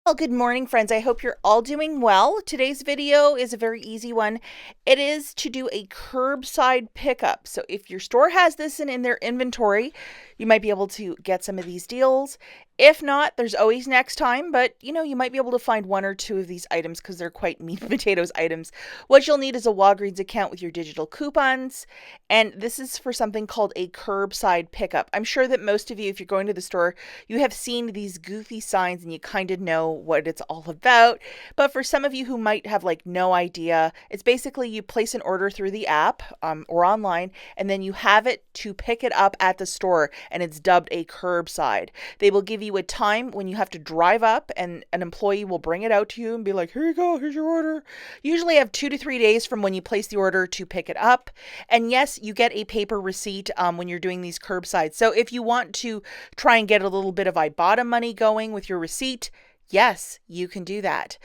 Well, good morning, friends. I hope you're all doing well. Today's video is a very easy one. It is to do a curbside pickup. So if your store has this in their inventory, you might be able to get some of these deals. If not, there's always next time, but you might be able to find one or two of these items because they're quite meat and potatoes items. What you'll need is a Walgreens account with your digital coupons, and this is for something called a curbside pickup. I'm sure that most of you, if you're going to the store, you have seen these goofy signs and you kind of know what it's all about. But for some of you who might have no idea, it's basically you place an order through the app or online, and then you have it to pick it up at the store, and it's dubbed a curbside. They will give you a time when you have to drive up, and an employee will bring it out to you and be like, here you go, here's your order. Usually have 2 to 3 days from when you place the order to pick it up. And yes, you get a paper receipt when you're doing these curbsides. So if you want to try and get a little bit of IBOTTA money going with your receipt, yes, you can do that.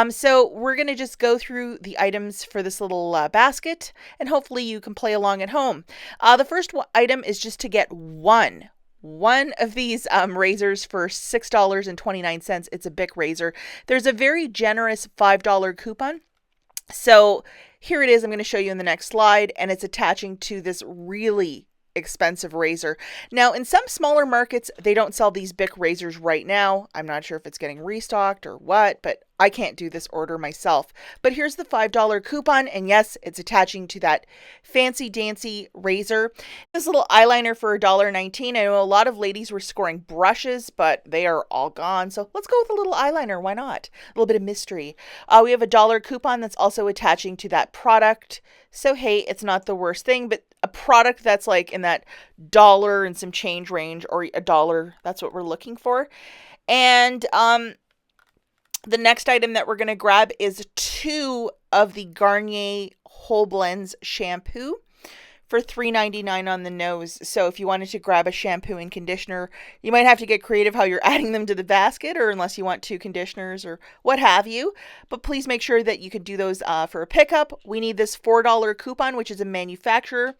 So we're going to just go through the items for this little basket, and hopefully you can play along at home. The first item is just to get one of these razors for $6.29. It's a Bic Razor. There's a very generous $5 coupon. So here it is. I'm going to show you in the next slide, and it's attaching to this really expensive razor. Now, in some smaller markets, they don't sell these Bic razors right now. I'm not sure if it's getting restocked or what, but I can't do this order myself. But here's the $5 coupon, and yes, it's attaching to that fancy dancy razor. This little eyeliner for $1.19. I know a lot of ladies were scoring brushes, but they are all gone. So let's go with a little eyeliner. Why not? A little bit of mystery. We have a dollar coupon that's also attaching to that product. So hey, it's not the worst thing, but a product that's like in that dollar and some change range, or $1, that's what we're looking for. And the next item that we're going to grab is 2 of the Garnier Whole Blends shampoo for $3.99 on the nose. So if you wanted to grab a shampoo and conditioner, you might have to get creative how you're adding them to the basket, or unless you want 2 conditioners or what have you. But please make sure that you can do those for a pickup. We need this $4 coupon, which is a manufacturer.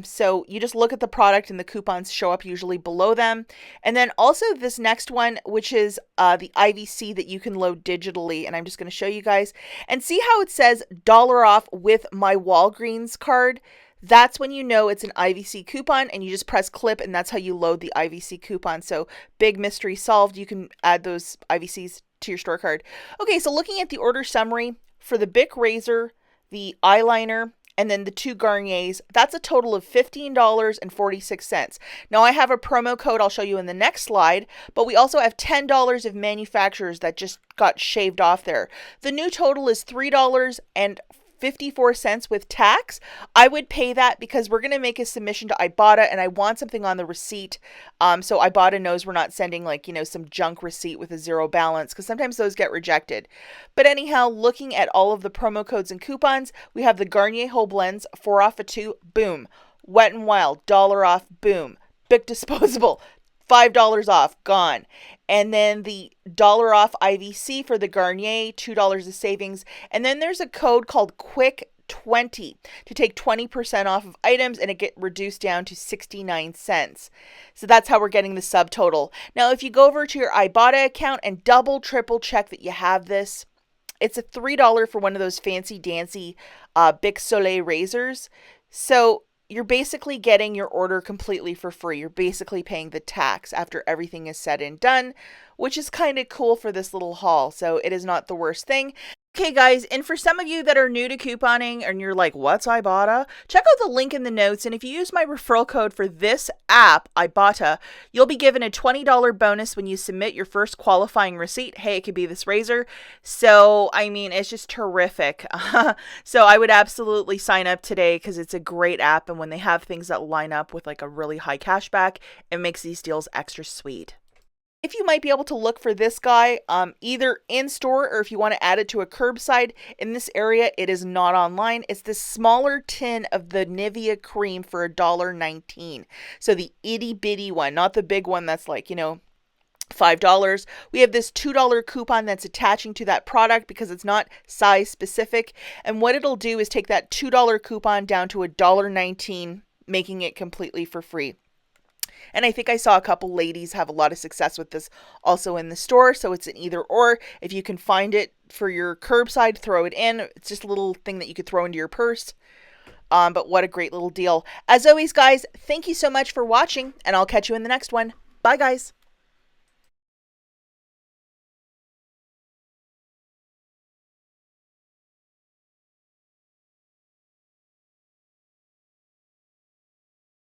So you just look at the product and the coupons show up usually below them. And then also this next one, which is the IVC that you can load digitally. And I'm just going to show you guys and see how it says dollar off with my Walgreens card. That's when you know it's an IVC coupon, and you just press clip, and that's how you load the IVC coupon. So big mystery solved. You can add those IVCs to your store card. Okay, so looking at the order summary for the Bic Razor, the eyeliner, and then the 2 Garniers, that's a total of $15.46. Now I have a promo code I'll show you in the next slide, but we also have $10 of manufacturers that just got shaved off there. The new total is $3.54 with tax. I would pay that because we're going to make a submission to IBOTTA, and I want something on the receipt. So IBOTTA knows we're not sending some junk receipt with a 0 balance, because sometimes those get rejected. But anyhow, looking at all of the promo codes and coupons, we have the Garnier Whole Blends, 4 off of 2, boom. Wet n Wild, $1 off, boom. Bic Disposable, $5 off, gone. And then the $1 off IVC for the Garnier, $2 of savings. And then there's a code called QUICK20 to take 20% off of items, and it get reduced down to 69 cents. So that's how we're getting the subtotal. Now, if you go over to your IBOTTA account and triple check that you have this, it's a $3 for one of those fancy dancy Bic Soleil razors. So you're basically getting your order completely for free. You're basically paying the tax after everything is said and done, which is kind of cool for this little haul. So it is not the worst thing. Okay, guys, and for some of you that are new to couponing and you're like, what's IBOTTA? Check out the link in the notes, and if you use my referral code for this app, IBOTTA, you'll be given a $20 bonus when you submit your first qualifying receipt. Hey, it could be this razor. So, I mean, it's just terrific. So I would absolutely sign up today because it's a great app, and when they have things that line up with a really high cashback, it makes these deals extra sweet. If you might be able to look for this guy either in store, or if you want to add it to a curbside in this area, it is not online. It's this smaller tin of the Nivea Cream for $1.19. So the itty bitty one, not the big one that's $5. We have this $2 coupon that's attaching to that product because it's not size specific. And what it'll do is take that $2 coupon down to $1.19, making it completely for free. And I think I saw a couple ladies have a lot of success with this also in the store. So it's an either or. If you can find it for your curbside, throw it in. It's just a little thing that you could throw into your purse. But what a great little deal. As always, guys, thank you so much for watching, and I'll catch you in the next one. Bye, guys.